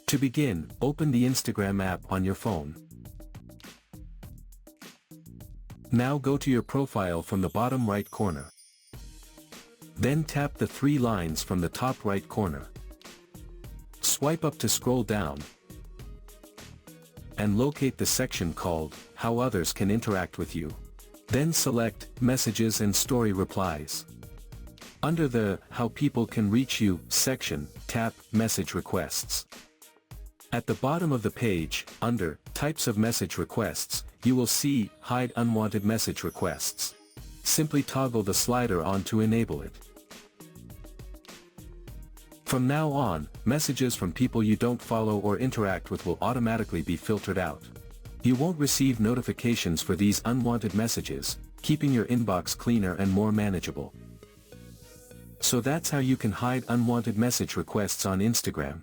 To begin, open the Instagram app on your phone. Now go to your profile from the bottom right corner. Then tap the three lines from the top right corner. Swipe up to scroll down, and locate the section called, How Others Can Interact with You. Then select, Messages and Story Replies. Under the, How People Can Reach You section, tap, Message Requests. At the bottom of the page, under, Types of Message Requests, you will see, Hide Unwanted Message Requests. Simply toggle the slider on to enable it. From now on, messages from people you don't follow or interact with will automatically be filtered out. You won't receive notifications for these unwanted messages, keeping your inbox cleaner and more manageable. So that's how you can hide unwanted message requests on Instagram.